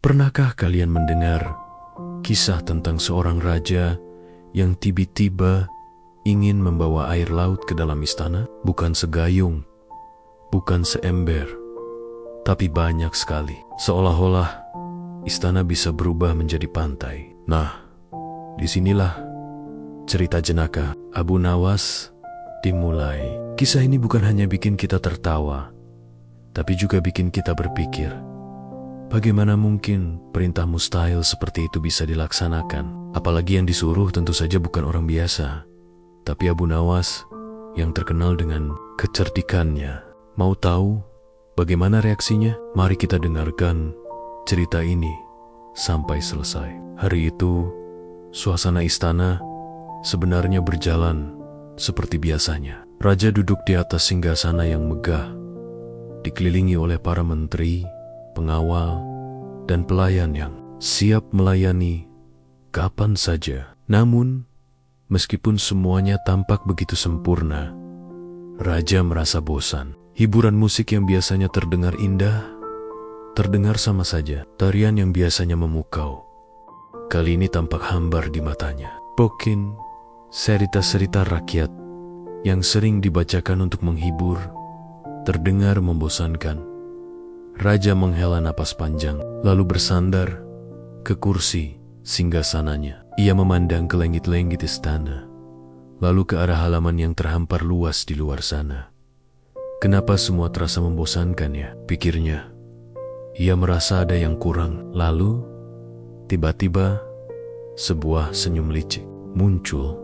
Pernahkah kalian mendengar kisah tentang seorang raja yang tiba-tiba ingin membawa air laut ke dalam istana? Bukan segayung, bukan seember, tapi banyak sekali. Seolah-olah istana bisa berubah menjadi pantai. Nah, disinilah cerita jenaka Abu Nawas dimulai. Kisah ini bukan hanya bikin kita tertawa, tapi juga bikin kita berpikir, bagaimana mungkin perintah mustahil seperti itu bisa dilaksanakan? Apalagi yang disuruh tentu saja bukan orang biasa, tapi Abu Nawas yang terkenal dengan kecerdikannya. Mau tahu bagaimana reaksinya? Mari kita dengarkan cerita ini sampai selesai. Hari itu, suasana istana sebenarnya berjalan seperti biasanya. Raja duduk di atas singgasana yang megah, dikelilingi oleh para menteri, pengawal, dan pelayan yang siap melayani kapan saja. Namun, meskipun semuanya tampak begitu sempurna, Raja merasa bosan. Hiburan musik yang biasanya terdengar indah, terdengar sama saja. Tarian yang biasanya memukau, kali ini tampak hambar di matanya. Mungkin cerita-cerita rakyat yang sering dibacakan untuk menghibur terdengar membosankan. Raja menghela napas panjang, lalu bersandar ke kursi singgasananya. Ia memandang ke langit-langit istana, lalu ke arah halaman yang terhampar luas di luar sana. Kenapa semua terasa membosankan ya? Pikirnya. Ia merasa ada yang kurang. Lalu, tiba-tiba, sebuah senyum licik muncul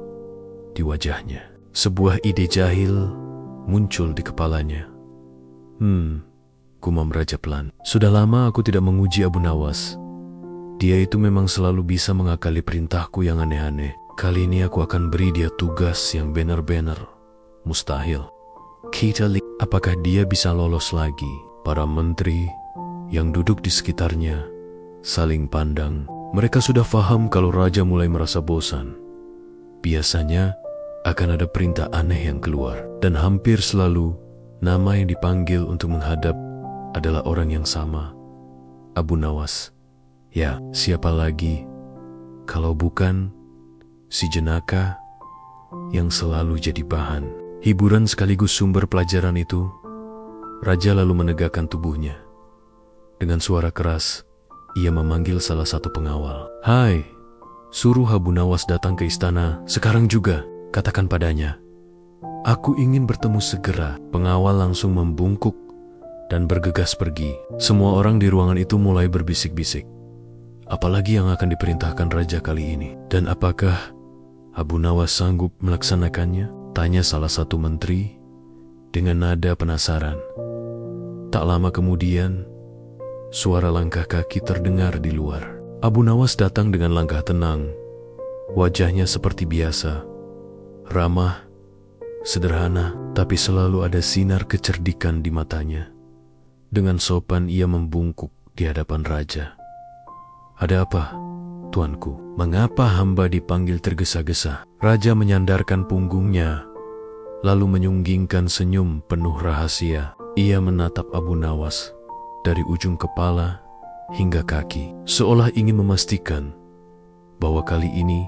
di wajahnya. Sebuah ide jahil muncul di kepalanya. Gumam Raja pelan. Sudah lama aku tidak menguji Abu Nawas. Dia itu memang selalu bisa mengakali perintahku yang aneh-aneh. Kali ini aku akan beri dia tugas yang benar-benar mustahil. Kita lihat apakah dia bisa lolos lagi. Para menteri yang duduk di sekitarnya saling pandang. Mereka sudah paham kalau Raja mulai merasa bosan. Biasanya akan ada perintah aneh yang keluar, dan hampir selalu nama yang dipanggil untuk menghadap adalah orang yang sama, Abu Nawas. Ya, siapa lagi kalau bukan si jenaka yang selalu jadi bahan hiburan sekaligus sumber pelajaran itu. Raja lalu menegakkan tubuhnya. Dengan suara keras, ia memanggil salah satu pengawal. "Hai, suruh Abu Nawas datang ke istana sekarang juga. Katakan padanya, aku ingin bertemu segera." Pengawal langsung membungkuk dan bergegas pergi. Semua orang di ruangan itu mulai berbisik-bisik. Apalagi yang akan diperintahkan Raja kali ini? Dan apakah Abu Nawas sanggup melaksanakannya? Tanya salah satu menteri dengan nada penasaran. Tak lama kemudian, suara langkah kaki terdengar di luar. Abu Nawas datang dengan langkah tenang. Wajahnya seperti biasa, ramah, sederhana, tapi selalu ada sinar kecerdikan di matanya. Dengan sopan ia membungkuk di hadapan Raja. "Ada apa, tuanku? Mengapa hamba dipanggil tergesa-gesa?" Raja menyandarkan punggungnya, lalu menyunggingkan senyum penuh rahasia. Ia menatap Abu Nawas dari ujung kepala hingga kaki, seolah ingin memastikan bahwa kali ini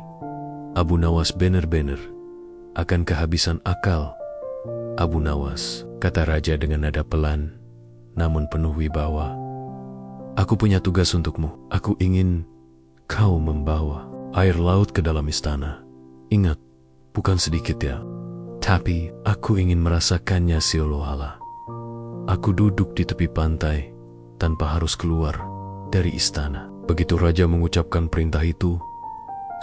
Abu Nawas benar-benar akan kehabisan akal. "Abu Nawas," kata Raja dengan nada pelan namun penuh wibawa, "aku punya tugas untukmu. Aku ingin kau membawa air laut ke dalam istana. Ingat, bukan sedikit ya, tapi aku ingin merasakannya seolah-olah aku duduk di tepi pantai tanpa harus keluar dari istana." Begitu Raja mengucapkan perintah itu,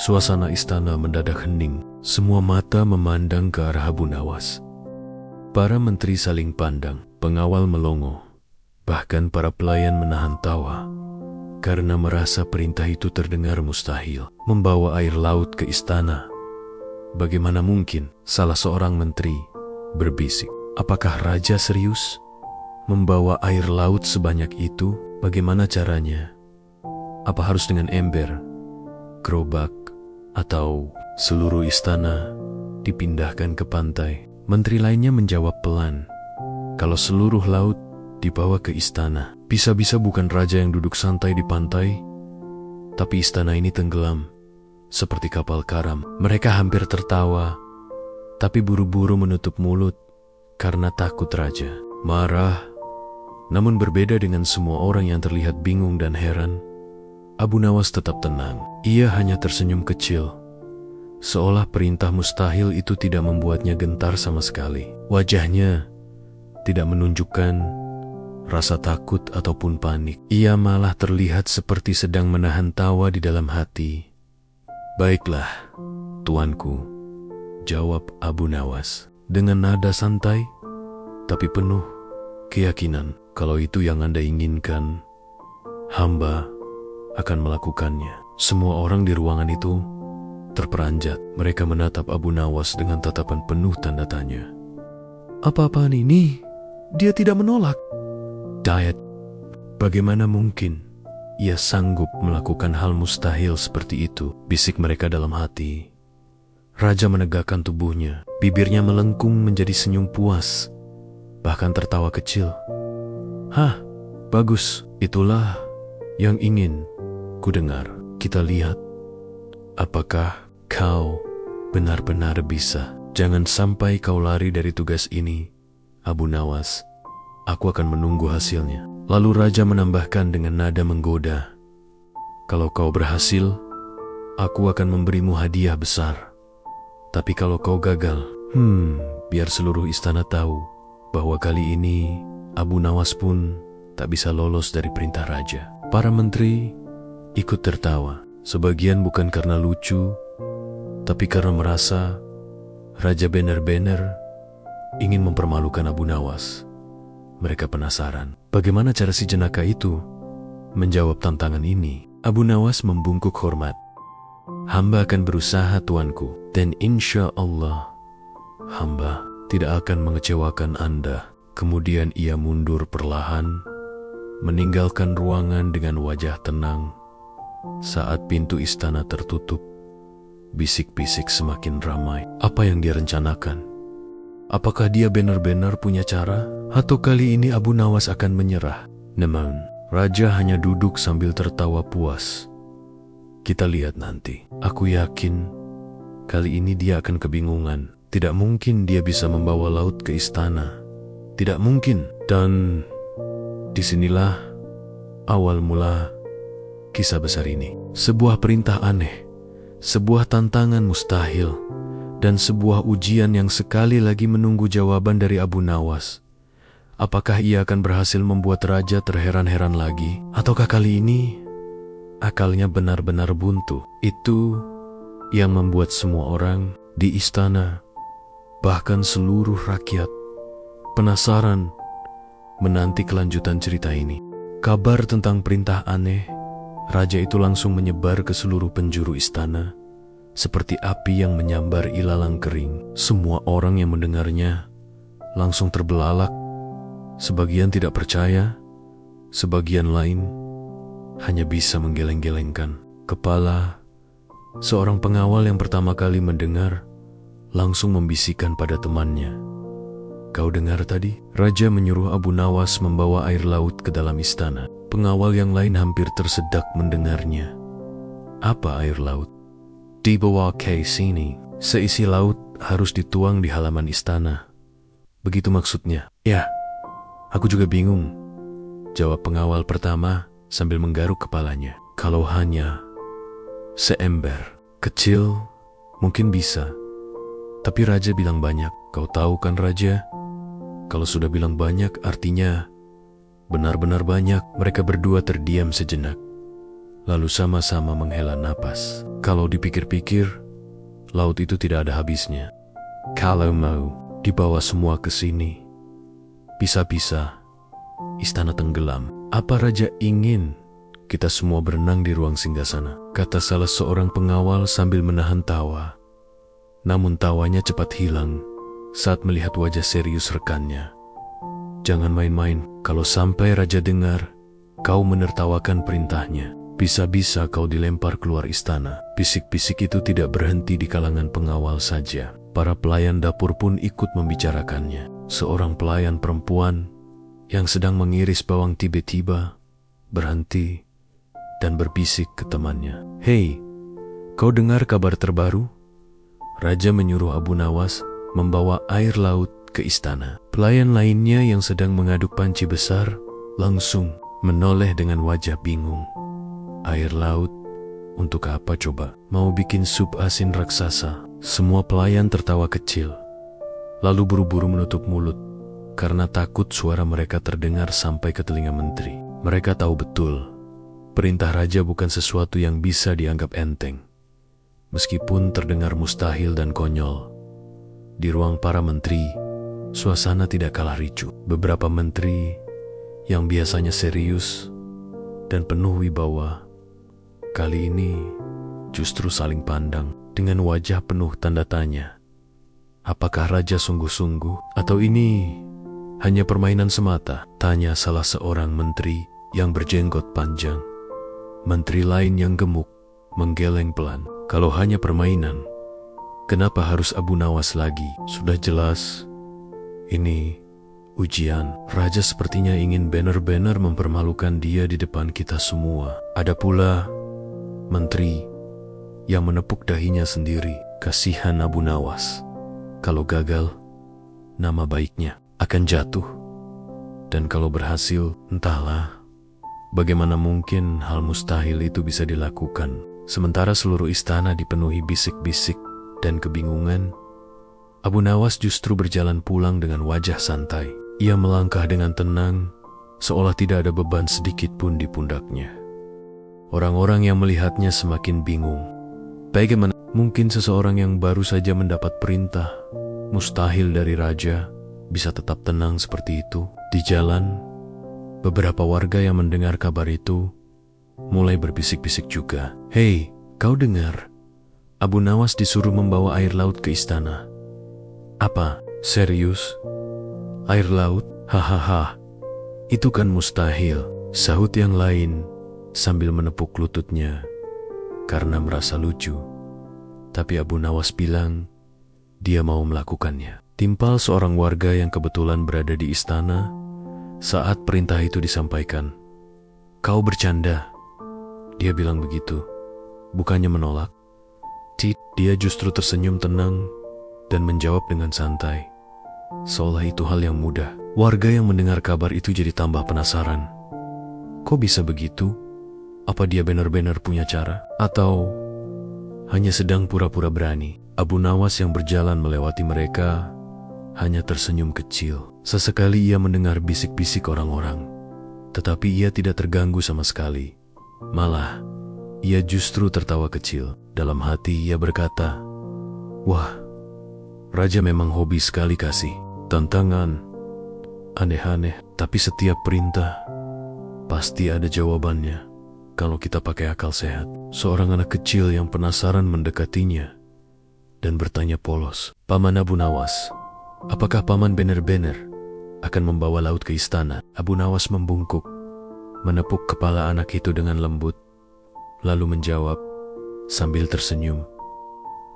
suasana istana mendadak hening. Semua mata memandang ke arah Abu Nawas. Para menteri saling pandang, pengawal melongo, bahkan para pelayan menahan tawa karena merasa perintah itu terdengar mustahil. Membawa air laut ke istana. Bagaimana mungkin? Salah seorang menteri berbisik. Apakah Raja serius membawa air laut sebanyak itu? Bagaimana caranya? Apa harus dengan ember, gerobak, atau seluruh istana dipindahkan ke pantai? Menteri lainnya menjawab pelan, kalau seluruh laut dibawa ke istana, Bisa-bisa bukan raja yang duduk santai di pantai, tapi istana ini tenggelam, seperti kapal karam. Mereka hampir tertawa, tapi buru-buru menutup mulut karena takut raja marah. Namun berbeda dengan semua orang yang terlihat bingung dan heran, Abu Nawas tetap tenang. Ia hanya tersenyum kecil, seolah perintah mustahil itu tidak membuatnya gentar sama sekali. Wajahnya tidak menunjukkan rasa takut ataupun panik. Ia malah terlihat seperti sedang menahan tawa di dalam hati. "Baiklah, tuanku," jawab Abu Nawas dengan nada santai, tapi penuh keyakinan. "Kalau itu yang Anda inginkan, hamba akan melakukannya." Semua orang di ruangan itu terperanjat. Mereka menatap Abu Nawas dengan tatapan penuh tanda tanya. "Apa-apaan ini? Dia tidak menolak." "Dayat, bagaimana mungkin ia sanggup melakukan hal mustahil seperti itu?" bisik mereka dalam hati. Raja menegakkan tubuhnya. Bibirnya melengkung menjadi senyum puas, bahkan tertawa kecil. "Hah, bagus. Itulah yang ingin ku dengar. Kita lihat apakah kau benar-benar bisa. Jangan sampai kau lari dari tugas ini, Abu Nawas. Aku akan menunggu hasilnya." Lalu raja menambahkan dengan nada menggoda, "Kalau kau berhasil, aku akan memberimu hadiah besar. Tapi kalau kau gagal, biar seluruh istana tahu bahwa kali ini Abu Nawas pun tak bisa lolos dari perintah raja." Para menteri ikut tertawa. Sebagian bukan karena lucu, tapi karena merasa raja benar-benar ingin mempermalukan Abu Nawas. Mereka penasaran, bagaimana cara si jenaka itu menjawab tantangan ini. Abu Nawas membungkuk hormat. "Hamba akan berusaha, tuanku, dan insya Allah hamba tidak akan mengecewakan Anda." Kemudian ia mundur perlahan, meninggalkan ruangan dengan wajah tenang. Saat pintu istana tertutup, bisik-bisik semakin ramai. Apa yang dia rencanakan? Apakah dia benar-benar punya cara? Atau kali ini Abu Nawas akan menyerah? Namun, raja hanya duduk sambil tertawa puas. "Kita lihat nanti. Aku yakin kali ini dia akan kebingungan. Tidak mungkin dia bisa membawa laut ke istana. Tidak mungkin." Dan disinilah awal mula kisah besar ini. Sebuah perintah aneh, sebuah tantangan mustahil, dan sebuah ujian yang sekali lagi menunggu jawaban dari Abu Nawas. Apakah ia akan berhasil membuat raja terheran-heran lagi? Ataukah kali ini akalnya benar-benar buntu? Itu yang membuat semua orang di istana, bahkan seluruh rakyat, penasaran menanti kelanjutan cerita ini. Kabar tentang perintah aneh raja itu langsung menyebar ke seluruh penjuru istana, seperti api yang menyambar ilalang kering. Semua orang yang mendengarnya langsung terbelalak. Sebagian tidak percaya, sebagian lain hanya bisa menggeleng-gelengkan kepala. Seorang pengawal yang pertama kali mendengar langsung membisikkan pada temannya, "Kau dengar tadi?" Raja menyuruh Abu Nawas membawa air laut ke dalam istana. Pengawal yang lain hampir tersedak mendengarnya. "Apa air laut?" "Dibawa ke sini. Seisi laut harus dituang di halaman istana." "Begitu maksudnya?" "Ya, aku juga bingung," jawab pengawal pertama sambil menggaruk kepalanya. "Kalau hanya seember kecil, mungkin bisa. Tapi raja bilang banyak. Kau tahu kan raja? Kalau sudah bilang banyak, artinya benar-benar banyak." Mereka berdua terdiam sejenak, lalu sama-sama menghela napas. Kalau dipikir-pikir, laut itu tidak ada habisnya. Kalau mau dibawa semua ke sini, bisa-bisa istana tenggelam. "Apa raja ingin kita semua berenang di ruang singgasana?" kata salah seorang pengawal sambil menahan tawa. Namun tawanya cepat hilang saat melihat wajah serius rekannya. "Jangan main-main. Kalau sampai raja dengar kau menertawakan perintahnya, bisa-bisa kau dilempar keluar istana." Bisik-bisik itu tidak berhenti di kalangan pengawal saja. Para pelayan dapur pun ikut membicarakannya. Seorang pelayan perempuan yang sedang mengiris bawang tiba-tiba berhenti dan berbisik ke temannya. "Hei, kau dengar kabar terbaru? Raja menyuruh Abu Nawas membawa air laut ke istana." Pelayan lainnya yang sedang mengaduk panci besar langsung menoleh dengan wajah bingung. "Air laut? Untuk apa coba? Mau bikin sup asin raksasa?" Semua pelayan tertawa kecil, lalu buru-buru menutup mulut karena takut suara mereka terdengar sampai ke telinga menteri. Mereka tahu betul, perintah raja bukan sesuatu yang bisa dianggap enteng. Meskipun terdengar mustahil dan konyol, di ruang para menteri, suasana tidak kalah ricuh. Beberapa menteri yang biasanya serius dan penuh wibawa, kali ini justru saling pandang dengan wajah penuh tanda tanya. "Apakah raja sungguh-sungguh atau ini hanya permainan semata?" tanya salah seorang menteri yang berjenggot panjang. Menteri lain yang gemuk menggeleng pelan. "Kalau hanya permainan, kenapa harus Abu Nawas lagi? Sudah jelas ini ujian. Raja sepertinya ingin benar-benar mempermalukan dia di depan kita semua." Ada pula menteri yang menepuk dahinya sendiri. Kasihan Abu Nawas. Kalau gagal, nama baiknya akan jatuh. Dan kalau berhasil, entahlah bagaimana mungkin hal mustahil itu bisa dilakukan. Sementara seluruh istana dipenuhi bisik-bisik dan kebingungan, Abu Nawas justru berjalan pulang dengan wajah santai. Ia melangkah dengan tenang, seolah tidak ada beban sedikit pun di pundaknya. Orang-orang yang melihatnya semakin bingung. Bagaimana mungkin seseorang yang baru saja mendapat perintah mustahil dari raja bisa tetap tenang seperti itu? Di jalan, beberapa warga yang mendengar kabar itu mulai berbisik-bisik juga. "Hei, kau dengar? Abu Nawas disuruh membawa air laut ke istana." "Apa? Serius? Air laut? Hahaha, itu kan mustahil," sahut yang lain sambil menepuk lututnya karena merasa lucu. Tapi Abu Nawas bilang dia mau melakukannya. Timpal seorang warga yang kebetulan berada di istana saat perintah itu disampaikan. "Kau bercanda?" Dia bilang begitu, bukannya menolak. Dia justru tersenyum tenang dan menjawab dengan santai, seolah itu hal yang mudah. Warga yang mendengar kabar itu jadi tambah penasaran. Kok bisa begitu? Apa dia benar-benar punya cara? Atau hanya sedang pura-pura berani? Abu Nawas yang berjalan melewati mereka hanya tersenyum kecil. Sesekali ia mendengar bisik-bisik orang-orang, tetapi ia tidak terganggu sama sekali. Malah, ia justru tertawa kecil. Dalam hati ia berkata, "Wah, raja memang hobi sekali kasih tantangan aneh-aneh, tapi setiap perintah pasti ada jawabannya kalau kita pakai akal sehat." Seorang anak kecil yang penasaran mendekatinya dan bertanya polos, "Paman Abu Nawas, apakah paman benar-benar akan membawa laut ke istana?" Abu Nawas membungkuk, menepuk kepala anak itu dengan lembut, lalu menjawab sambil tersenyum,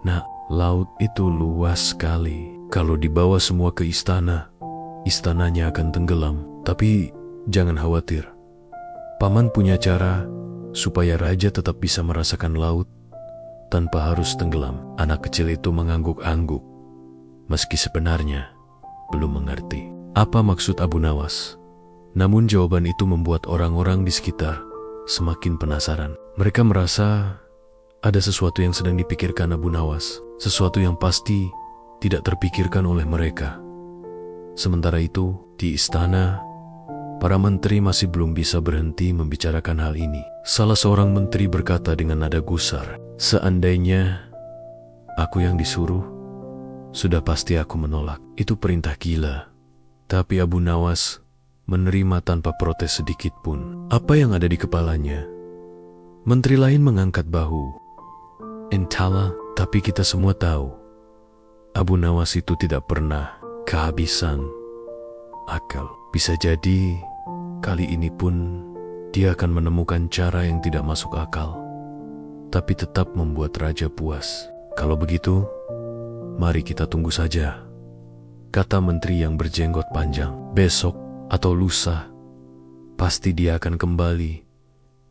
"Nak, laut itu luas sekali. Kalau dibawa semua ke istana, istananya akan tenggelam. Tapi jangan khawatir. Paman punya cara supaya raja tetap bisa merasakan laut tanpa harus tenggelam." Anak kecil itu mengangguk-angguk, meski sebenarnya belum mengerti apa maksud Abu Nawas. Namun jawaban itu membuat orang-orang di sekitar semakin penasaran. Mereka merasa ada sesuatu yang sedang dipikirkan Abu Nawas, sesuatu yang pasti tidak terpikirkan oleh mereka. Sementara itu, di istana, para menteri masih belum bisa berhenti membicarakan hal ini. Salah seorang menteri berkata dengan nada gusar, "Seandainya aku yang disuruh, sudah pasti aku menolak. Itu perintah gila." Tapi Abu Nawas menerima tanpa protes sedikit pun. Apa yang ada di kepalanya? Menteri lain mengangkat bahu. "Entahlah, tapi kita semua tahu Abu Nawas itu tidak pernah kehabisan akal. Bisa jadi kali ini pun dia akan menemukan cara yang tidak masuk akal, tapi tetap membuat raja puas. Kalau begitu, mari kita tunggu saja," kata menteri yang berjenggot panjang. Besok, atau lusa, pasti dia akan kembali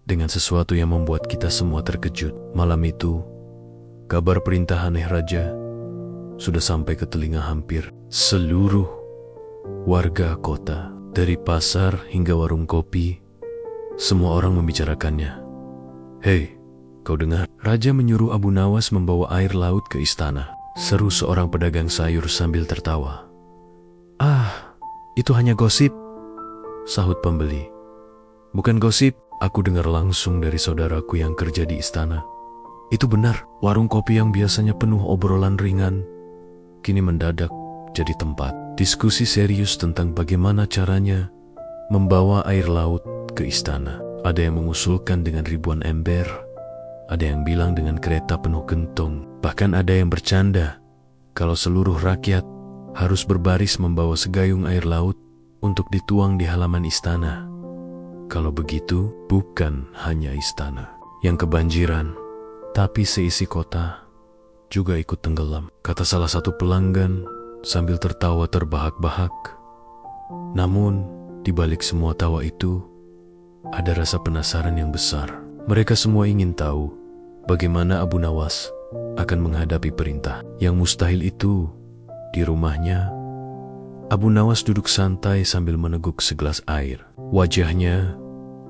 dengan sesuatu yang membuat kita semua terkejut. Malam itu, kabar perintah aneh raja sudah sampai ke telinga hampir seluruh warga kota. Dari pasar hingga warung kopi, semua orang membicarakannya. "Hei, kau dengar? Raja menyuruh Abu Nawas membawa air laut ke istana," seru seorang pedagang sayur sambil tertawa. "Ah, itu hanya gosip," sahut pembeli. "Bukan gosip, aku dengar langsung dari saudaraku yang kerja di istana. Itu benar, warung kopi yang biasanya penuh obrolan ringan, kini mendadak jadi tempat diskusi serius tentang bagaimana caranya membawa air laut ke istana. Ada yang mengusulkan dengan ribuan ember, ada yang bilang dengan kereta penuh gentong, bahkan ada yang bercanda kalau seluruh rakyat harus berbaris membawa segayung air laut untuk dituang di halaman istana. Kalau begitu, bukan hanya istana yang kebanjiran, tapi seisi kota juga ikut tenggelam, kata salah satu pelanggan sambil tertawa terbahak-bahak. Namun, di balik semua tawa itu, ada rasa penasaran yang besar. Mereka semua ingin tahu bagaimana Abu Nawas akan menghadapi perintah yang mustahil itu. Di rumahnya, Abu Nawas duduk santai sambil meneguk segelas air. Wajahnya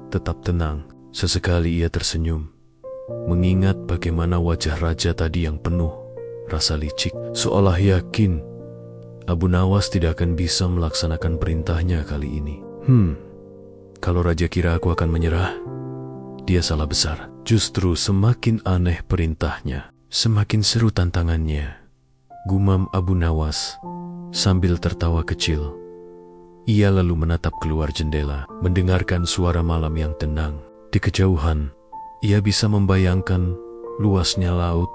tetap tenang. Sesekali ia tersenyum, mengingat bagaimana wajah raja tadi yang penuh rasa licik, seolah yakin Abu Nawas tidak akan bisa melaksanakan perintahnya kali ini. Kalau raja kira aku akan menyerah, dia salah besar. Justru semakin aneh perintahnya, semakin seru tantangannya, gumam Abu Nawas sambil tertawa kecil. Ia lalu menatap keluar jendela, mendengarkan suara malam yang tenang. Di kejauhan, ia bisa membayangkan luasnya laut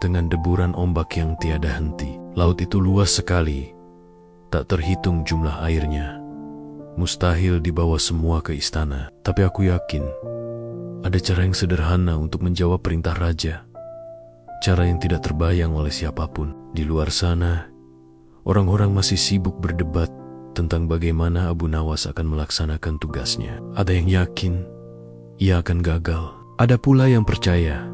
dengan deburan ombak yang tiada henti. Laut itu luas sekali, tak terhitung jumlah airnya. Mustahil dibawa semua ke istana, tapi aku yakin ada cara yang sederhana untuk menjawab perintah raja. Cara yang tidak terbayang oleh siapapun. Di luar sana, orang-orang masih sibuk berdebat tentang bagaimana Abu Nawas akan melaksanakan tugasnya. Ada yang yakin ia akan gagal. Ada pula yang percaya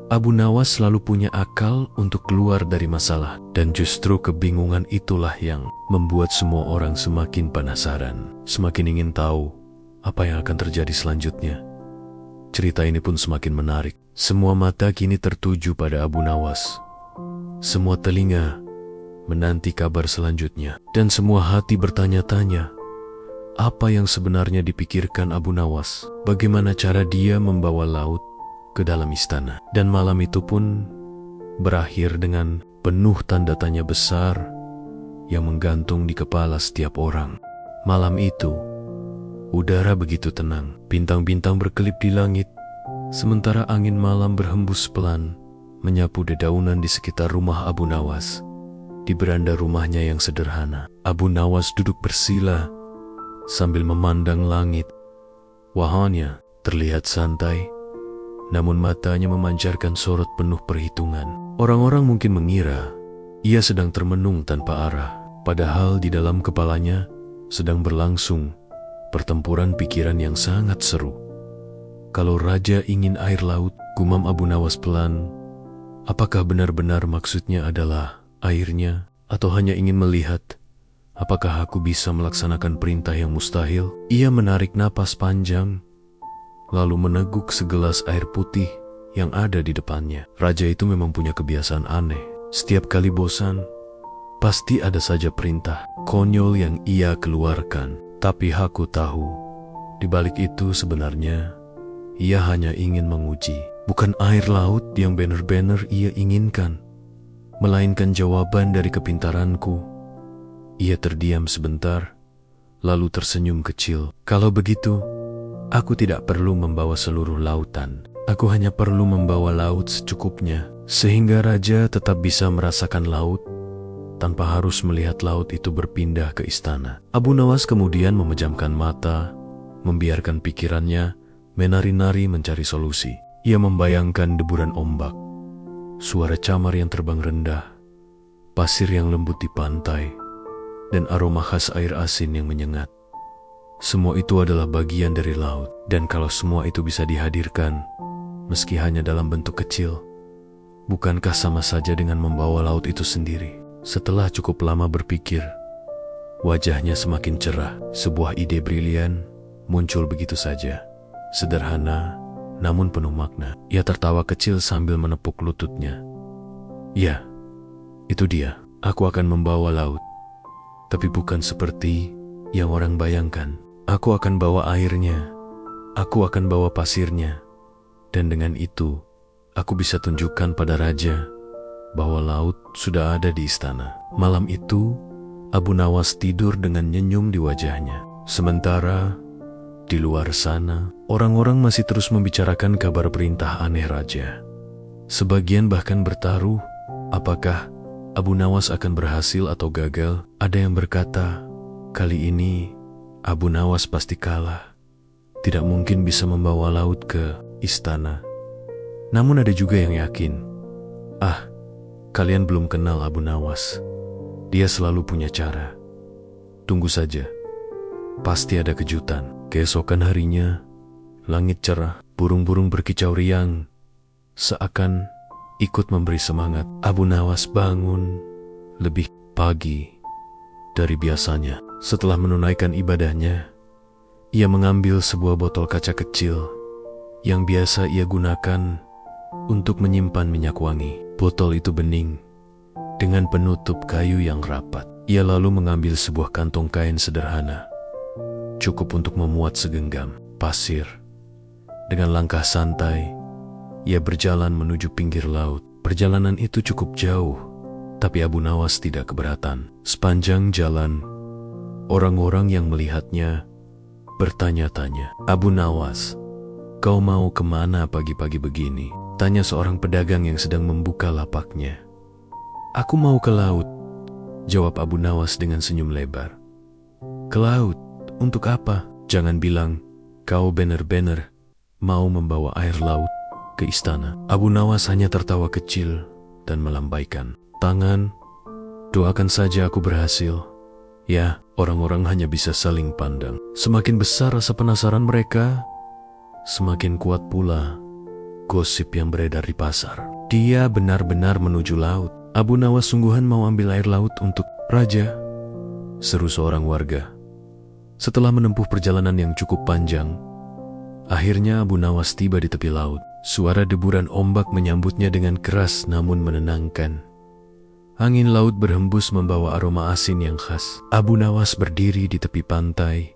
Abu Nawas selalu punya akal untuk keluar dari masalah. Dan justru kebingungan itulah yang membuat semua orang semakin penasaran, semakin ingin tahu apa yang akan terjadi selanjutnya. Cerita ini pun semakin menarik. Semua mata kini tertuju pada Abu Nawas. Semua telinga menanti kabar selanjutnya. Dan semua hati bertanya-tanya, apa yang sebenarnya dipikirkan Abu Nawas? Bagaimana cara dia membawa laut ke dalam istana? Dan malam itu pun berakhir dengan penuh tanda tanya besar yang menggantung di kepala setiap orang. Malam itu, udara begitu tenang, bintang-bintang berkelip di langit, sementara angin malam berhembus pelan, menyapu dedaunan di sekitar rumah Abu Nawas. Di beranda rumahnya yang sederhana, Abu Nawas duduk bersila sambil memandang langit. Wajahnya terlihat santai, namun matanya memancarkan sorot penuh perhitungan. Orang-orang mungkin mengira ia sedang termenung tanpa arah, padahal di dalam kepalanya sedang berlangsung pertempuran pikiran yang sangat seru. Kalau raja ingin air laut, gumam Abu Nawas pelan, apakah benar-benar maksudnya adalah airnya, atau hanya ingin melihat apakah aku bisa melaksanakan perintah yang mustahil? Ia menarik napas panjang, lalu meneguk segelas air putih yang ada di depannya. Raja itu memang punya kebiasaan aneh. Setiap kali bosan, pasti ada saja perintah konyol yang ia keluarkan. Tapi aku tahu, di balik itu sebenarnya ia hanya ingin menguji. Bukan air laut yang benar-benar ia inginkan, melainkan jawaban dari kepintaranku. Ia terdiam sebentar, lalu tersenyum kecil. Kalau begitu, aku tidak perlu membawa seluruh lautan. Aku hanya perlu membawa laut secukupnya, sehingga raja tetap bisa merasakan laut tanpa harus melihat laut itu berpindah ke istana. Abu Nawas kemudian memejamkan mata, membiarkan pikirannya menari-nari mencari solusi. Ia membayangkan deburan ombak, suara camar yang terbang rendah, pasir yang lembut di pantai, dan aroma khas air asin yang menyengat. Semua itu adalah bagian dari laut. Dan kalau semua itu bisa dihadirkan, meski hanya dalam bentuk kecil, bukankah sama saja dengan membawa laut itu sendiri? Setelah cukup lama berpikir, wajahnya semakin cerah. Sebuah ide brilian muncul begitu saja. Sederhana, namun penuh makna. Ia tertawa kecil sambil menepuk lututnya. Ya, itu dia. Aku akan membawa laut. Tapi bukan seperti yang orang bayangkan. Aku akan bawa airnya. Aku akan bawa pasirnya. Dan dengan itu, aku bisa tunjukkan pada raja bahwa laut sudah ada di istana. Malam itu, Abu Nawas tidur dengan nyenyum di wajahnya. Sementara, di luar sana, orang-orang masih terus membicarakan kabar perintah aneh raja. Sebagian bahkan bertaruh, apakah Abu Nawas akan berhasil atau gagal. Ada yang berkata, kali ini Abu Nawas pasti kalah. Tidak mungkin bisa membawa laut ke istana. Namun ada juga yang yakin, kalian belum kenal Abu Nawas. Dia selalu punya cara. Tunggu saja. Pasti ada kejutan. Keesokan harinya, langit cerah, burung-burung berkicau riang, seakan ikut memberi semangat. Abu Nawas bangun lebih pagi dari biasanya. Setelah menunaikan ibadahnya, ia mengambil sebuah botol kaca kecil yang biasa ia gunakan untuk menyimpan minyak wangi. Botol itu bening dengan penutup kayu yang rapat. Ia lalu mengambil sebuah kantong kain sederhana, cukup untuk memuat segenggam pasir. Dengan langkah santai, ia berjalan menuju pinggir laut. Perjalanan itu cukup jauh, tapi Abu Nawas tidak keberatan. Sepanjang jalan, orang-orang yang melihatnya bertanya-tanya, "Abu Nawas, kau mau kemana pagi-pagi begini?" Tanya seorang pedagang yang sedang membuka lapaknya. "Aku mau ke laut," jawab Abu Nawas dengan senyum lebar. "Ke laut? Untuk apa? Jangan bilang kau benar-benar mau membawa air laut ke istana." Abu Nawas hanya tertawa kecil dan melambaikan tangan. "Doakan saja aku berhasil." Ya, orang-orang hanya bisa saling pandang. Semakin besar rasa penasaran mereka, semakin kuat pula gosip yang beredar di pasar. Dia benar-benar menuju laut. Abu Nawas sungguhan mau ambil air laut untuk raja, seru seorang warga. Setelah menempuh perjalanan yang cukup panjang, akhirnya Abu Nawas tiba di tepi laut. Suara deburan ombak menyambutnya dengan keras namun menenangkan. Angin laut berhembus membawa aroma asin yang khas. Abu Nawas berdiri di tepi pantai,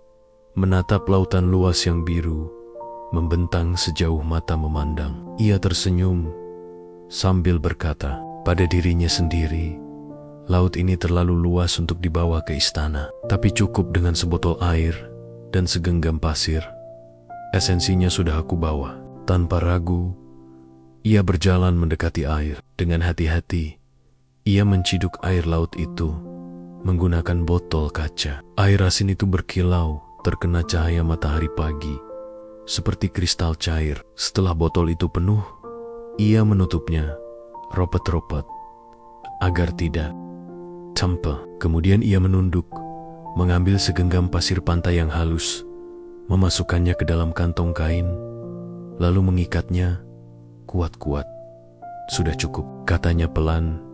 menatap lautan luas yang biru, membentang sejauh mata memandang. Ia tersenyum sambil berkata pada dirinya sendiri, laut ini terlalu luas untuk dibawa ke istana, tapi cukup dengan sebotol air dan segenggam pasir. Esensinya sudah aku bawa. Tanpa ragu, ia berjalan mendekati air. Dengan hati-hati, ia menciduk air laut itu menggunakan botol kaca. Air asin itu berkilau terkena cahaya matahari pagi, seperti kristal cair. Setelah botol itu penuh, ia menutupnya rapat-rapat agar tidak campur. Kemudian ia menunduk, mengambil segenggam pasir pantai yang halus, memasukkannya ke dalam kantong kain, lalu mengikatnya kuat-kuat. "Sudah cukup," katanya pelan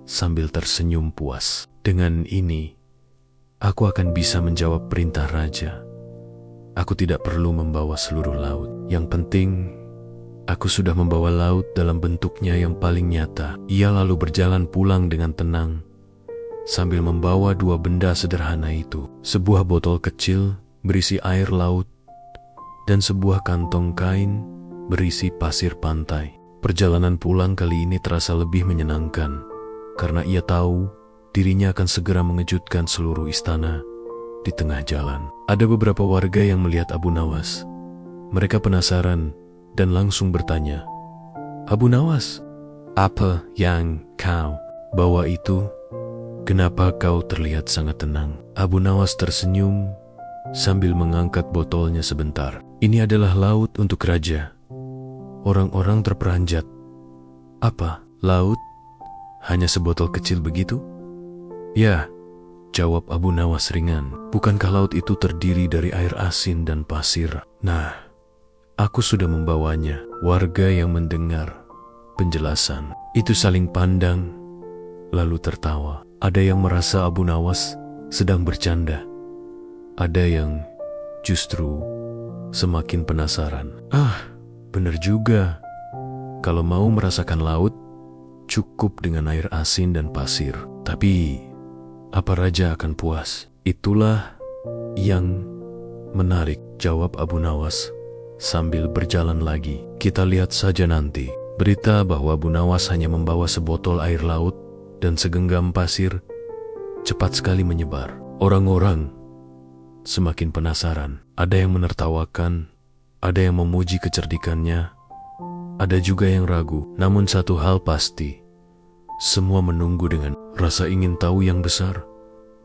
sambil tersenyum puas. "Dengan ini, aku akan bisa menjawab perintah raja. Aku tidak perlu membawa seluruh laut. Yang penting, aku sudah membawa laut dalam bentuknya yang paling nyata." Ia lalu berjalan pulang dengan tenang, sambil membawa dua benda sederhana itu. Sebuah botol kecil berisi air laut, dan sebuah kantong kain berisi pasir pantai. Perjalanan pulang kali ini terasa lebih menyenangkan, karena ia tahu dirinya akan segera mengejutkan seluruh istana di tengah jalan. Ada beberapa warga yang melihat Abu Nawas. Mereka penasaran dan langsung bertanya, "Abu Nawas, apa yang kau bawa itu? Kenapa kau terlihat sangat tenang?" Abu Nawas tersenyum sambil mengangkat botolnya sebentar. "Ini adalah laut untuk raja." Orang-orang terperanjat. "Apa? Laut? Hanya sebotol kecil begitu?" "Ya, jawab Abu Nawas ringan. Bukankah laut itu terdiri dari air asin dan pasir? Nah, aku sudah membawanya. Warga yang mendengar penjelasan itu saling pandang, lalu tertawa. Ada yang merasa Abu Nawas sedang bercanda. Ada yang justru semakin penasaran. Benar juga. Kalau mau merasakan laut, cukup dengan air asin dan pasir. Tapi, apa raja akan puas? Itulah yang menarik, jawab Abu Nawas sambil berjalan lagi. Kita lihat saja nanti. Berita bahwa Abu Nawas hanya membawa sebotol air laut dan segenggam pasir cepat sekali menyebar. Orang-orang semakin penasaran. Ada yang menertawakan, ada yang memuji kecerdikannya, ada juga yang ragu. Namun satu hal pasti, semua menunggu dengan rasa ingin tahu yang besar.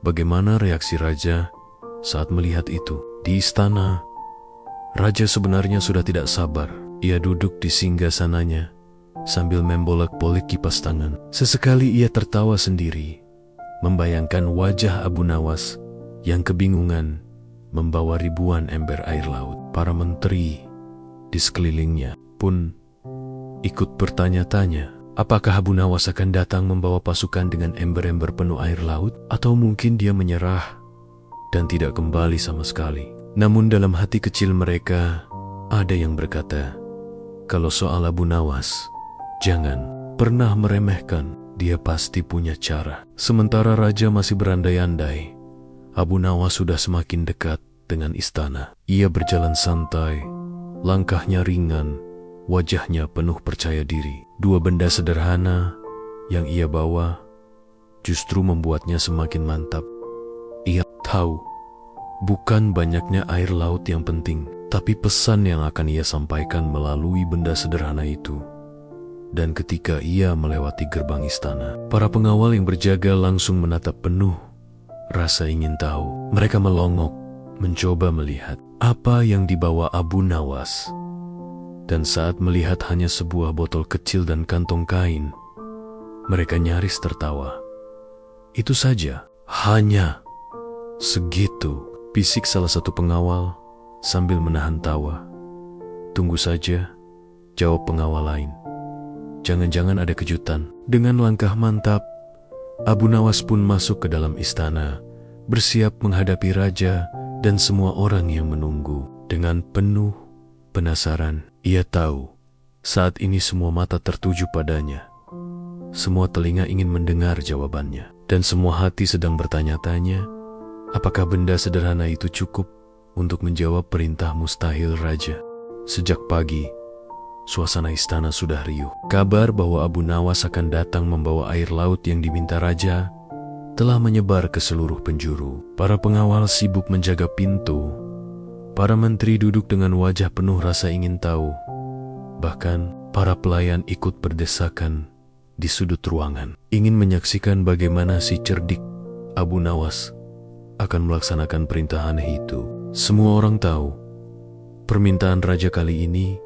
Bagaimana reaksi raja saat melihat itu? Di istana, raja sebenarnya sudah tidak sabar. Ia duduk di singgasananya sambil membolak-balik kipas tangan. Sesekali ia tertawa sendiri, membayangkan wajah Abu Nawas yang kebingungan membawa ribuan ember air laut. Para menteri di sekelilingnya pun ikut bertanya-tanya, apakah Abu Nawas akan datang membawa pasukan dengan ember-ember penuh air laut? Atau mungkin dia menyerah dan tidak kembali sama sekali. Namun dalam hati kecil mereka, ada yang berkata, kalau soal Abu Nawas, jangan pernah meremehkan, dia pasti punya cara. Sementara raja masih berandai-andai, Abu Nawas sudah semakin dekat dengan istana. Ia berjalan santai, langkahnya ringan, wajahnya penuh percaya diri. Dua benda sederhana yang ia bawa justru membuatnya semakin mantap. Ia tahu, bukan banyaknya air laut yang penting, tapi pesan yang akan ia sampaikan melalui benda sederhana itu. Dan ketika ia melewati gerbang istana, para pengawal yang berjaga langsung menatap penuh rasa ingin tahu. Mereka melongok, mencoba melihat apa yang dibawa Abu Nawas. Dan saat melihat hanya sebuah botol kecil dan kantong kain, mereka nyaris tertawa. Itu saja, hanya segitu, bisik salah satu pengawal sambil menahan tawa. Tunggu saja, jawab pengawal lain. Jangan-jangan ada kejutan. Dengan langkah mantap, Abu Nawas pun masuk ke dalam istana, bersiap menghadapi raja dan semua orang yang menunggu. Dengan penuh penasaran, ia tahu saat ini semua mata tertuju padanya. Semua telinga ingin mendengar jawabannya, dan semua hati sedang bertanya-tanya, apakah benda sederhana itu cukup untuk menjawab perintah mustahil raja. Sejak pagi, suasana istana sudah riuh. Kabar bahwa Abu Nawas akan datang membawa air laut yang diminta raja telah menyebar ke seluruh penjuru. Para pengawal sibuk menjaga pintu. Para menteri duduk dengan wajah penuh rasa ingin tahu. Bahkan para pelayan ikut berdesakan di sudut ruangan, ingin menyaksikan bagaimana si cerdik Abu Nawas akan melaksanakan perintah aneh itu. Semua orang tahu, permintaan raja kali ini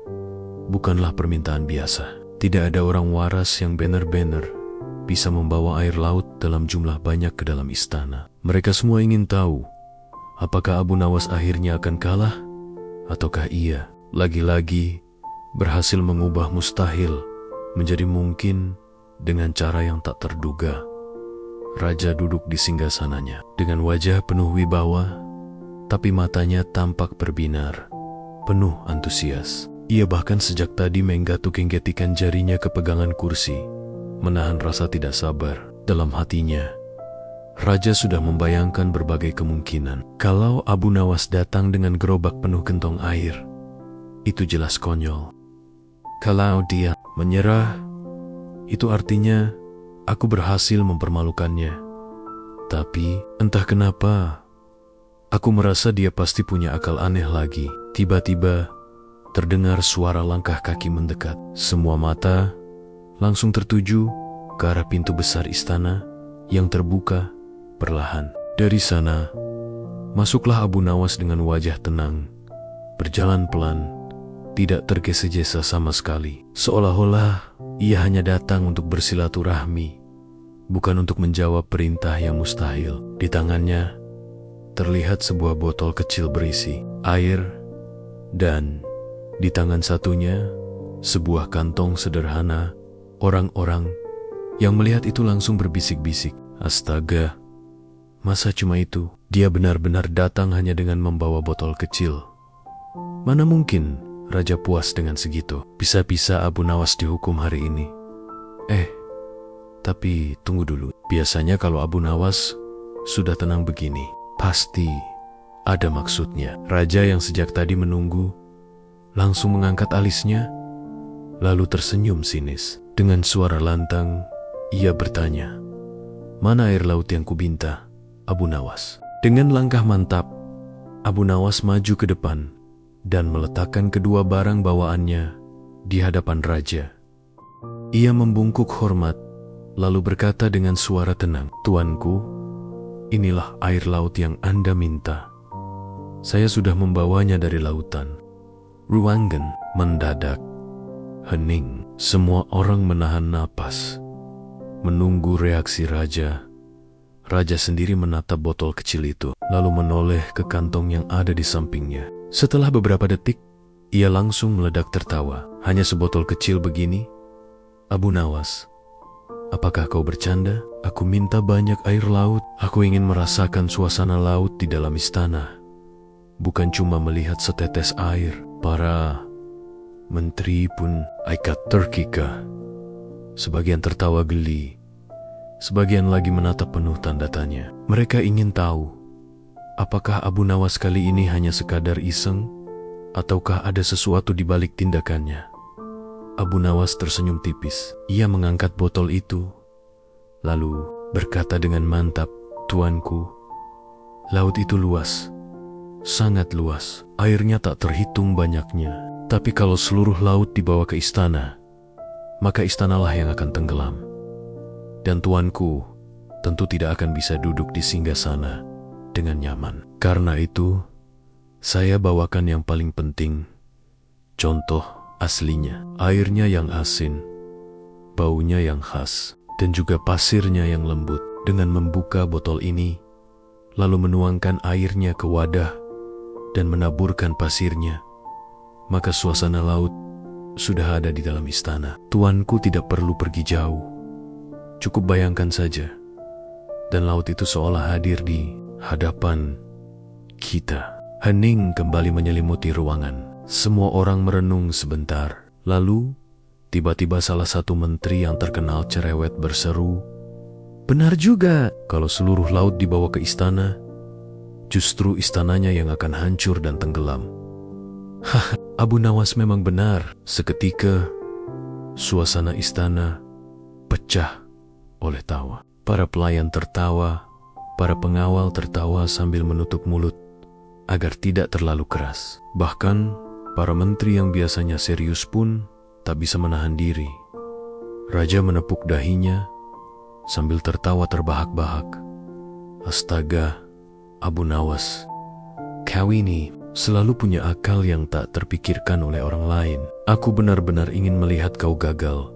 bukanlah permintaan biasa. Tidak ada orang waras yang benar-benar bisa membawa air laut dalam jumlah banyak ke dalam istana. Mereka semua ingin tahu, apakah Abu Nawas akhirnya akan kalah, ataukah ia lagi-lagi berhasil mengubah mustahil menjadi mungkin dengan cara yang tak terduga. Raja duduk di singgasananya dengan wajah penuh wibawa, tapi matanya tampak berbinar, penuh antusias. Ia bahkan sejak tadi menggatuk-gengetikan jarinya ke pegangan kursi, menahan rasa tidak sabar dalam hatinya. Raja sudah membayangkan berbagai kemungkinan. Kalau Abu Nawas datang dengan gerobak penuh gentong air, itu jelas konyol. Kalau dia menyerah, itu artinya aku berhasil mempermalukannya. Tapi entah kenapa, aku merasa dia pasti punya akal aneh lagi. Tiba-tiba terdengar suara langkah kaki mendekat. Semua mata langsung tertuju ke arah pintu besar istana yang terbuka perlahan. Dari sana, masuklah Abu Nawas dengan wajah tenang, berjalan pelan, tidak tergesa-gesa sama sekali. Seolah-olah ia hanya datang untuk bersilaturahmi, bukan untuk menjawab perintah yang mustahil. Di tangannya terlihat sebuah botol kecil berisi air, dan di tangan satunya sebuah kantong sederhana. Orang-orang yang melihat itu langsung berbisik-bisik, "Astaga, masa cuma itu? Dia benar-benar datang hanya dengan membawa botol kecil. Mana mungkin raja puas dengan segitu? Bisa-bisa Abu Nawas dihukum hari ini." Tapi tunggu dulu. Biasanya kalau Abu Nawas sudah tenang begini, pasti ada maksudnya. Raja yang sejak tadi menunggu langsung mengangkat alisnya, lalu tersenyum sinis. Dengan suara lantang, ia bertanya, "Mana air laut yang kubinta, Abu Nawas?" Dengan langkah mantap, Abu Nawas maju ke depan dan meletakkan kedua barang bawaannya di hadapan raja. Ia membungkuk hormat, lalu berkata dengan suara tenang, "Tuanku, inilah air laut yang Anda minta. Saya sudah membawanya dari lautan." Ruangan mendadak hening. Semua orang menahan napas, menunggu reaksi raja. Raja sendiri menatap botol kecil itu, lalu menoleh ke kantong yang ada di sampingnya. Setelah beberapa detik, ia langsung meledak tertawa. "Hanya sebotol kecil begini? Abu Nawas, apakah kau bercanda? Aku minta banyak air laut. Aku ingin merasakan suasana laut di dalam istana, bukan cuma melihat setetes air." Para menteri pun ikat terkikah. Sebagian tertawa geli, sebagian lagi menatap penuh tanda tanya. Mereka ingin tahu, apakah Abu Nawas kali ini hanya sekadar iseng, ataukah ada sesuatu di balik tindakannya. Abu Nawas tersenyum tipis. Ia mengangkat botol itu, lalu berkata dengan mantap, "Tuanku, laut itu luas, sangat luas. Airnya tak terhitung banyaknya. Tapi kalau seluruh laut dibawa ke istana, maka istanalah yang akan tenggelam. Dan tuanku tentu tidak akan bisa duduk di singgasana dengan nyaman. Karena itu, saya bawakan yang paling penting, contoh aslinya. Airnya yang asin, baunya yang khas, dan juga pasirnya yang lembut." Dengan membuka botol ini, lalu menuangkan airnya ke wadah dan menaburkan pasirnya, maka suasana laut sudah ada di dalam istana. Tuanku tidak perlu pergi jauh, cukup bayangkan saja, dan laut itu seolah hadir di hadapan kita. Hening kembali menyelimuti ruangan. Semua orang merenung sebentar. Lalu, tiba-tiba salah satu menteri yang terkenal cerewet berseru, "Benar juga, kalau seluruh laut dibawa ke istana, justru istananya yang akan hancur dan tenggelam." Hah, Abu Nawas memang benar. Seketika, suasana istana pecah oleh tawa. Para pelayan tertawa, para pengawal tertawa sambil menutup mulut agar tidak terlalu keras. Bahkan, para menteri yang biasanya serius pun tak bisa menahan diri. Raja menepuk dahinya sambil tertawa terbahak-bahak. "Astaga, Abu Nawas, kau ini selalu punya akal yang tak terpikirkan oleh orang lain. Aku benar-benar ingin melihat kau gagal,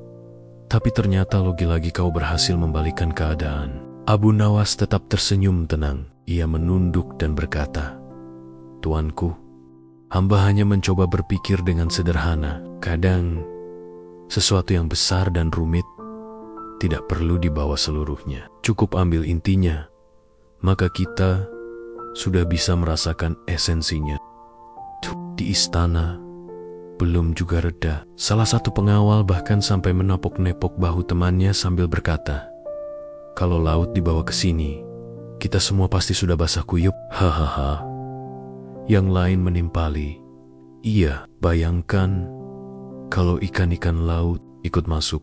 tapi ternyata lagi-lagi kau berhasil membalikan keadaan." Abu Nawas tetap tersenyum tenang. Ia menunduk dan berkata, "Tuanku, hamba hanya mencoba berpikir dengan sederhana. Kadang, sesuatu yang besar dan rumit tidak perlu dibawa seluruhnya. Cukup ambil intinya, maka kita sudah bisa merasakan esensinya." Di istana belum juga reda. Salah satu pengawal bahkan sampai menepok-nepok bahu temannya sambil berkata, "Kalau laut dibawa ke sini, kita semua pasti sudah basah kuyup." Hahaha. Yang lain menimpali, "Iya, bayangkan kalau ikan-ikan laut ikut masuk,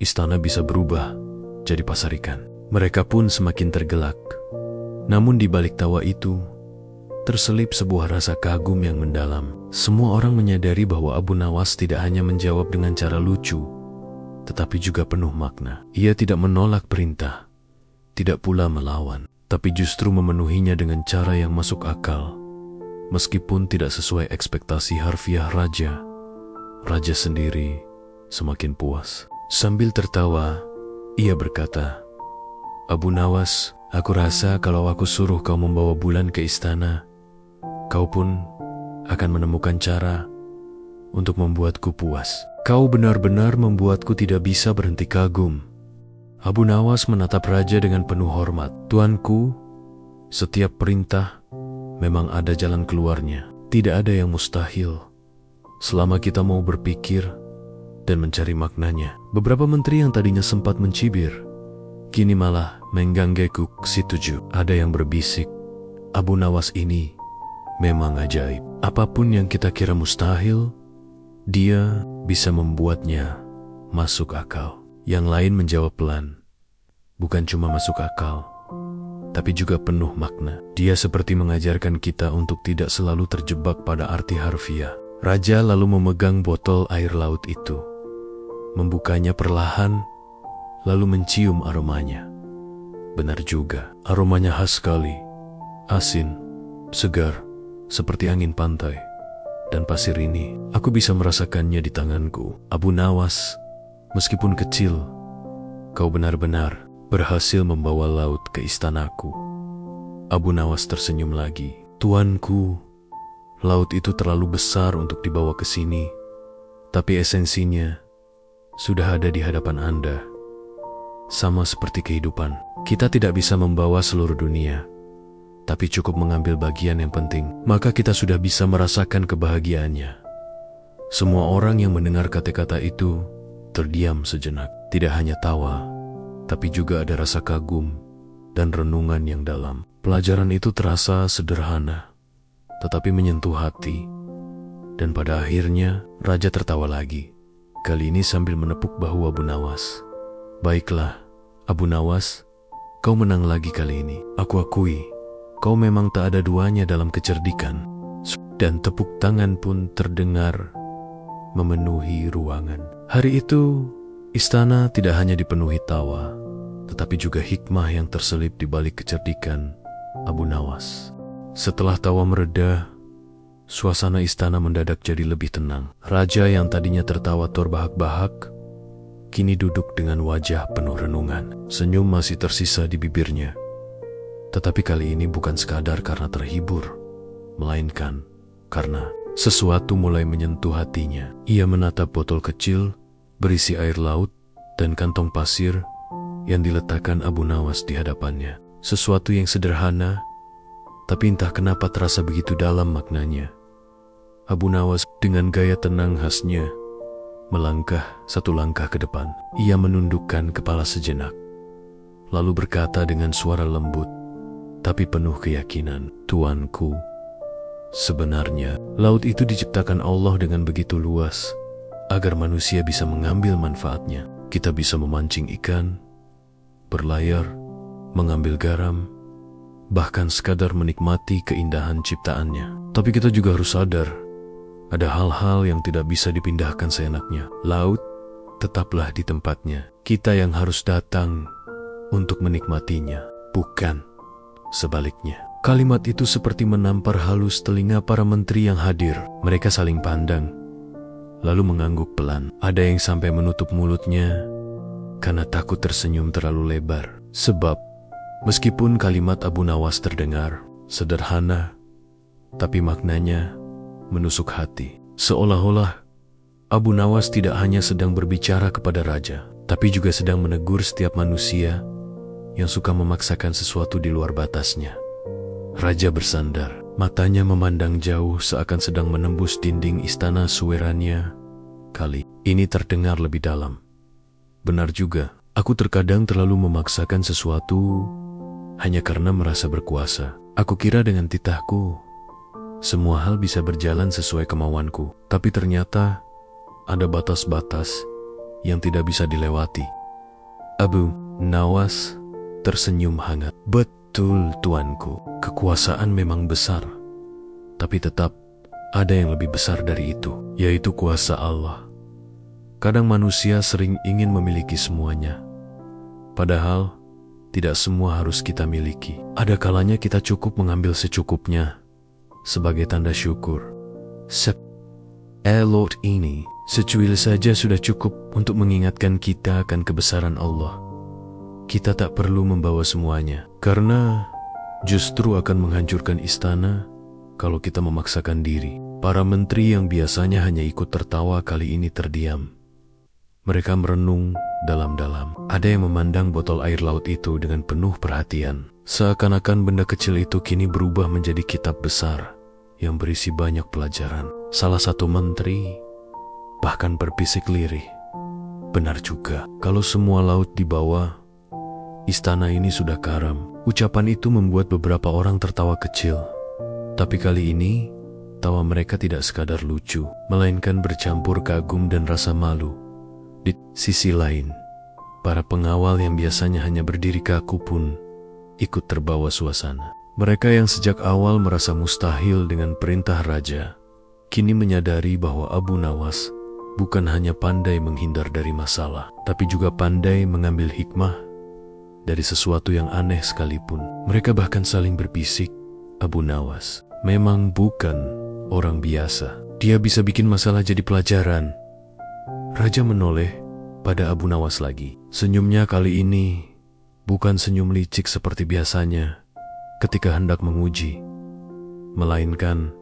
istana bisa berubah jadi pasar ikan." Mereka pun semakin tergelak. Namun di balik tawa itu, terselip sebuah rasa kagum yang mendalam. Semua orang menyadari bahwa Abu Nawas tidak hanya menjawab dengan cara lucu, tetapi juga penuh makna. Ia tidak menolak perintah, tidak pula melawan, tapi justru memenuhinya dengan cara yang masuk akal. Meskipun tidak sesuai ekspektasi harfiah raja, raja sendiri semakin puas. Sambil tertawa, ia berkata, Abu Nawas, aku rasa kalau aku suruh kau membawa bulan ke istana, kau pun akan menemukan cara untuk membuatku puas. Kau benar-benar membuatku tidak bisa berhenti kagum. Abu Nawas menatap raja dengan penuh hormat. Tuanku, setiap perintah memang ada jalan keluarnya. Tidak ada yang mustahil selama kita mau berpikir dan mencari maknanya. Beberapa menteri yang tadinya sempat mencibir, kini malah mengganggu setuju. Ada yang berbisik, Abu Nawas ini memang ajaib. Apapun yang kita kira mustahil, dia bisa membuatnya masuk akal. Yang lain menjawab pelan, bukan cuma masuk akal, tapi juga penuh makna. Dia seperti mengajarkan kita untuk tidak selalu terjebak pada arti harfiah. Raja lalu memegang botol air laut itu, membukanya perlahan, lalu mencium aromanya. Benar juga, aromanya khas sekali, asin, segar, seperti angin pantai. Dan pasir ini, aku bisa merasakannya di tanganku. Abu Nawas, meskipun kecil, kau benar-benar berhasil membawa laut ke istanaku. Abu Nawas tersenyum lagi. Tuanku, laut itu terlalu besar untuk dibawa ke sini, tapi esensinya sudah ada di hadapan Anda. Sama seperti kehidupan, kita tidak bisa membawa seluruh dunia, tapi cukup mengambil bagian yang penting, maka kita sudah bisa merasakan kebahagiaannya. Semua orang yang mendengar kata-kata itu terdiam sejenak, tidak hanya tawa, tapi juga ada rasa kagum dan renungan yang dalam. Pelajaran itu terasa sederhana, tetapi menyentuh hati. Dan pada akhirnya, Raja tertawa lagi. Kali ini sambil menepuk bahu Abu Nawas. Baiklah, Abu Nawas, kau menang lagi kali ini. Aku akui, kau memang tak ada duanya dalam kecerdikan. Dan tepuk tangan pun terdengar memenuhi ruangan. Hari itu, istana tidak hanya dipenuhi tawa, tetapi juga hikmah yang terselip di balik kecerdikan Abu Nawas. Setelah tawa mereda, suasana istana mendadak jadi lebih tenang. Raja yang tadinya tertawa terbahak-bahak, kini duduk dengan wajah penuh renungan. Senyum masih tersisa di bibirnya. Tetapi kali ini bukan sekadar karena terhibur, melainkan karena sesuatu mulai menyentuh hatinya. Ia menatap botol kecil berisi air laut dan kantong pasir yang diletakkan Abu Nawas di hadapannya. Sesuatu yang sederhana, tapi entah kenapa terasa begitu dalam maknanya. Abu Nawas dengan gaya tenang khasnya melangkah satu langkah ke depan. Ia menundukkan kepala sejenak, lalu berkata dengan suara lembut tapi penuh keyakinan, Tuanku, sebenarnya laut itu diciptakan Allah dengan begitu luas agar manusia bisa mengambil manfaatnya. Kita bisa memancing ikan, berlayar, mengambil garam, bahkan sekadar menikmati keindahan ciptaannya. Tapi kita juga harus sadar, ada hal-hal yang tidak bisa dipindahkan seenaknya. Laut tetaplah di tempatnya. Kita yang harus datang untuk menikmatinya, bukan sebaliknya. Kalimat itu seperti menampar halus telinga para menteri yang hadir. Mereka saling pandang, lalu mengangguk pelan. Ada yang sampai menutup mulutnya karena takut tersenyum terlalu lebar. Sebab, meskipun kalimat Abu Nawas terdengar sederhana, tapi maknanya menusuk hati. Seolah-olah Abu Nawas tidak hanya sedang berbicara kepada raja, tapi juga sedang menegur setiap manusia yang suka memaksakan sesuatu di luar batasnya. Raja bersandar, matanya memandang jauh seakan sedang menembus dinding istana suwerannya. Kali ini terdengar lebih dalam. Benar juga, aku terkadang terlalu memaksakan sesuatu hanya karena merasa berkuasa. Aku kira dengan titahku semua hal bisa berjalan sesuai kemauanku, tapi ternyata ada batas-batas yang tidak bisa dilewati. Abu Nawas tersenyum hangat. Betul, Tuanku, kekuasaan memang besar, tapi tetap ada yang lebih besar dari itu, yaitu kuasa Allah. Kadang manusia sering ingin memiliki semuanya, padahal tidak semua harus kita miliki. Ada kalanya kita cukup mengambil secukupnya sebagai tanda syukur. Laut ini secuil saja sudah cukup untuk mengingatkan kita akan kebesaran Allah. kita tak perlu membawa semuanya, karena justru akan menghancurkan istana kalau kita memaksakan diri. Para menteri yang biasanya hanya ikut tertawa kali ini terdiam. Mereka merenung dalam-dalam. Ada yang memandang botol air laut itu dengan penuh perhatian. Seakan-akan benda kecil itu kini berubah menjadi kitab besar yang berisi banyak pelajaran. Salah satu menteri bahkan berbisik lirih. Benar juga, kalau semua laut dibawa, istana ini sudah karam. Ucapan itu membuat beberapa orang tertawa kecil. Tapi kali ini, tawa mereka tidak sekadar lucu, melainkan bercampur kagum dan rasa malu. Di sisi lain, para pengawal yang biasanya hanya berdiri kaku pun ikut terbawa suasana. Mereka yang sejak awal merasa mustahil dengan perintah raja, kini menyadari bahwa Abu Nawas bukan hanya pandai menghindar dari masalah, tapi juga pandai mengambil hikmah dari sesuatu yang aneh sekalipun. Mereka bahkan saling berbisik, Abu Nawas memang bukan orang biasa. Dia bisa bikin masalah jadi pelajaran. Raja menoleh pada Abu Nawas lagi. Senyumnya kali ini bukan senyum licik seperti biasanya ketika hendak menguji, melainkan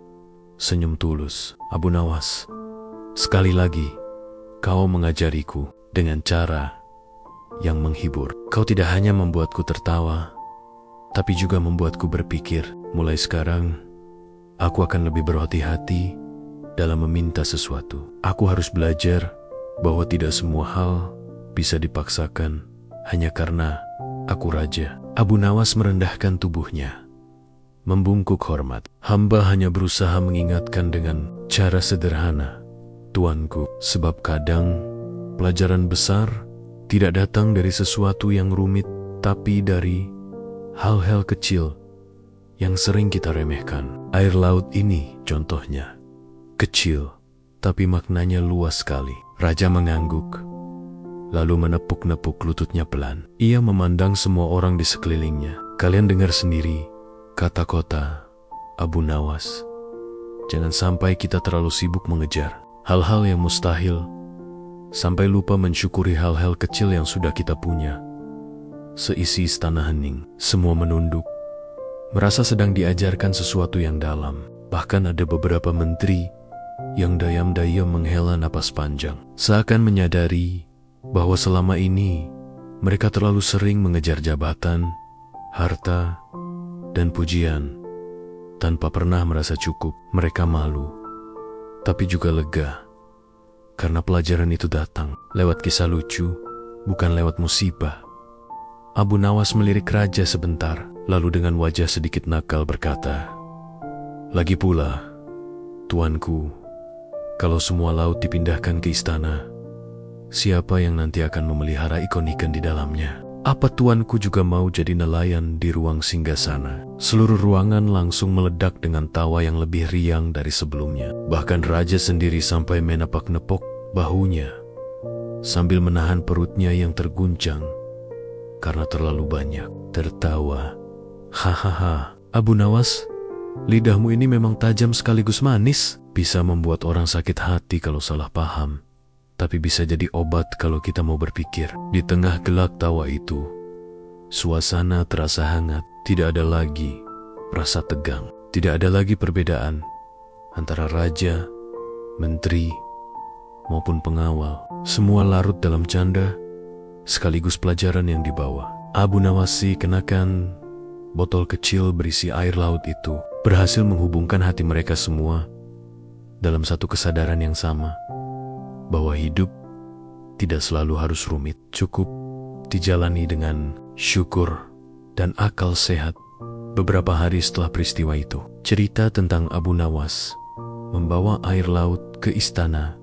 senyum tulus. Abu Nawas, sekali lagi kau mengajariku dengan cara yang menghibur. Kau tidak hanya membuatku tertawa, tapi juga membuatku berpikir. Mulai sekarang, aku akan lebih berhati-hati dalam meminta sesuatu. Aku harus belajar bahwa tidak semua hal bisa dipaksakan hanya karena aku raja. Abu Nawas merendahkan tubuhnya, membungkuk hormat. Hamba hanya berusaha mengingatkan dengan cara sederhana, tuanku, sebab kadang pelajaran besar tidak datang dari sesuatu yang rumit, tapi dari hal-hal kecil yang sering kita remehkan. Air laut ini contohnya. Kecil, tapi maknanya luas sekali. Raja mengangguk, lalu menepuk-nepuk lututnya pelan. Ia memandang semua orang di sekelilingnya. Kalian dengar sendiri, kata-kata Abu Nawas. Jangan sampai kita terlalu sibuk mengejar hal-hal yang mustahil, sampai lupa mensyukuri hal-hal kecil yang sudah kita punya. Seisi istana hening, semua menunduk, merasa sedang diajarkan sesuatu yang dalam. Bahkan ada beberapa menteri yang diam-diam menghela napas panjang, seakan menyadari bahwa selama ini mereka terlalu sering mengejar jabatan, harta, dan pujian tanpa pernah merasa cukup. Mereka malu, tapi juga lega, karena pelajaran itu datang lewat kisah lucu, bukan lewat musibah. Abu Nawas melirik raja sebentar, lalu dengan wajah sedikit nakal berkata, "Lagi pula, tuanku, kalau semua laut dipindahkan ke istana, siapa yang nanti akan memelihara ikan-ikan di dalamnya? Apa tuanku juga mau jadi nelayan di ruang singgasana?" Seluruh ruangan langsung meledak dengan tawa yang lebih riang dari sebelumnya. Bahkan raja sendiri sampai menapak-nepok bahunya sambil menahan perutnya yang terguncang karena terlalu banyak tertawa. "Hahaha, Abu Nawas, lidahmu ini memang tajam sekaligus manis. Bisa membuat orang sakit hati kalau salah paham, tapi bisa jadi obat kalau kita mau berpikir." Di tengah gelak tawa itu, suasana terasa hangat. Tidak ada lagi rasa tegang. Tidak ada lagi perbedaan antara raja, menteri, maupun pengawal. Semua larut dalam canda sekaligus pelajaran yang dibawa. Abu Nawas kenakan botol kecil berisi air laut itu berhasil menghubungkan hati mereka semua dalam satu kesadaran yang sama, bahwa hidup tidak selalu harus rumit, cukup dijalani dengan syukur dan akal sehat. Beberapa hari setelah peristiwa itu, cerita tentang Abu Nawas membawa air laut ke istana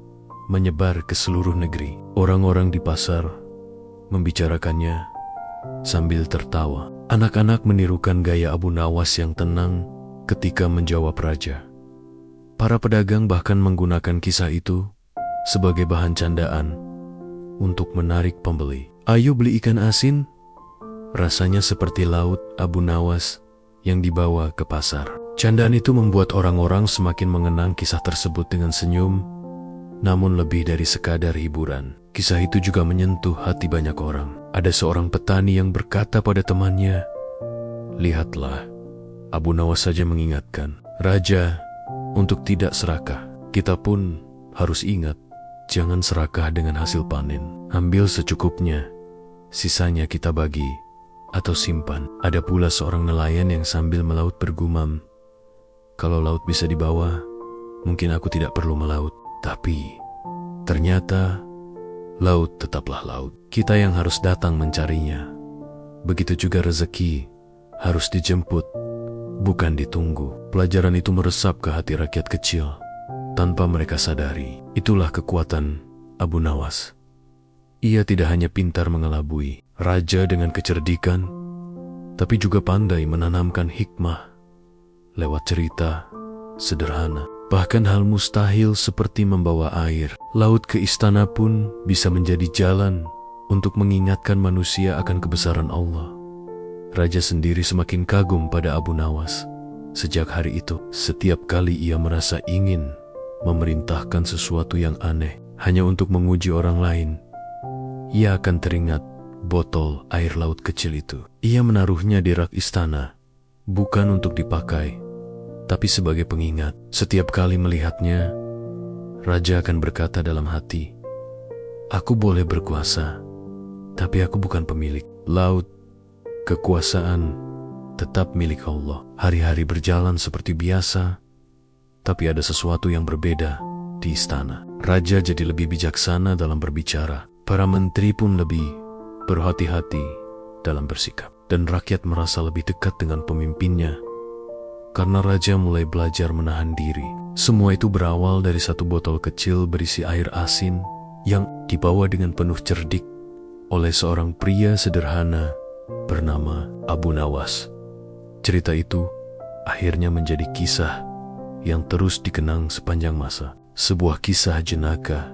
menyebar ke seluruh negeri. Orang-orang di pasar membicarakannya sambil tertawa. Anak-anak menirukan gaya Abu Nawas yang tenang ketika menjawab raja. Para pedagang bahkan menggunakan kisah itu sebagai bahan candaan untuk menarik pembeli. "Ayo beli ikan asin." Rasanya seperti laut Abu Nawas yang dibawa ke pasar. Candaan itu membuat orang-orang semakin mengenang kisah tersebut dengan senyum, namun lebih dari sekadar hiburan. Kisah itu juga menyentuh hati banyak orang. Ada seorang petani yang berkata pada temannya, "Lihatlah," Abu Nawas saja mengingatkan, "Raja, untuk tidak serakah. Kita pun harus ingat, jangan serakah dengan hasil panen. Ambil secukupnya, sisanya kita bagi atau simpan." Ada pula seorang nelayan yang sambil melaut bergumam, "Kalau laut bisa dibawa, mungkin aku tidak perlu melaut." Tapi ternyata laut tetaplah laut. Kita yang harus datang mencarinya. Begitu juga rezeki harus dijemput, bukan ditunggu. Pelajaran itu meresap ke hati rakyat kecil tanpa mereka sadari. Itulah kekuatan Abu Nawas. Ia tidak hanya pintar mengelabui, raja dengan kecerdikan, tapi juga pandai menanamkan hikmah lewat cerita sederhana. Bahkan hal mustahil seperti membawa air laut ke istana pun bisa menjadi jalan untuk mengingatkan manusia akan kebesaran Allah. Raja sendiri semakin kagum pada Abu Nawas. Sejak hari itu, setiap kali ia merasa ingin memerintahkan sesuatu yang aneh hanya untuk menguji orang lain, ia akan teringat botol air laut kecil itu. Ia menaruhnya di rak istana, bukan untuk dipakai, tapi sebagai pengingat. Setiap kali melihatnya, raja akan berkata dalam hati, "Aku boleh berkuasa, tapi aku bukan pemilik. Laut, kekuasaan, tetap milik Allah." Hari-hari berjalan seperti biasa, tapi ada sesuatu yang berbeda di istana. Raja jadi lebih bijaksana dalam berbicara. Para menteri pun lebih berhati-hati dalam bersikap. Dan rakyat merasa lebih dekat dengan pemimpinnya, karena raja mulai belajar menahan diri. Semua itu berawal dari satu botol kecil berisi air asin yang dibawa dengan penuh cerdik oleh seorang pria sederhana bernama Abu Nawas. Cerita itu akhirnya menjadi kisah yang terus dikenang sepanjang masa. Sebuah kisah jenaka,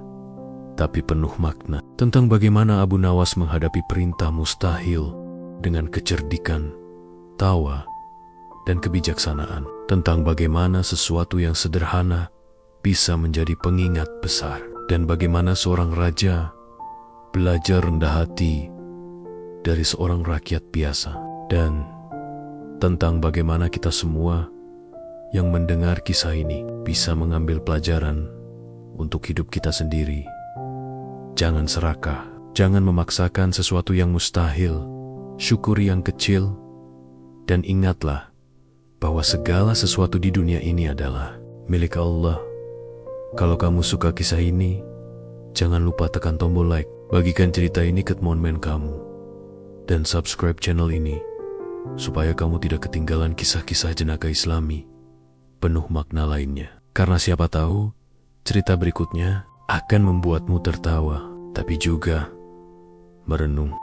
tapi penuh makna, tentang bagaimana Abu Nawas menghadapi perintah mustahil dengan kecerdikan, tawa, dan kebijaksanaan. Tentang bagaimana sesuatu yang sederhana bisa menjadi pengingat besar, dan bagaimana seorang raja belajar rendah hati dari seorang rakyat biasa. Dan tentang bagaimana kita semua yang mendengar kisah ini bisa mengambil pelajaran untuk hidup kita sendiri. Jangan serakah, jangan memaksakan sesuatu yang mustahil, syukuri yang kecil, dan ingatlah bahwa segala sesuatu di dunia ini adalah milik Allah. Kalau kamu suka kisah ini, jangan lupa tekan tombol like, bagikan cerita ini ke teman kamu, dan subscribe channel ini supaya kamu tidak ketinggalan kisah-kisah jenaka Islami penuh makna lainnya. Karena siapa tahu cerita berikutnya akan membuatmu tertawa, tapi juga merenung.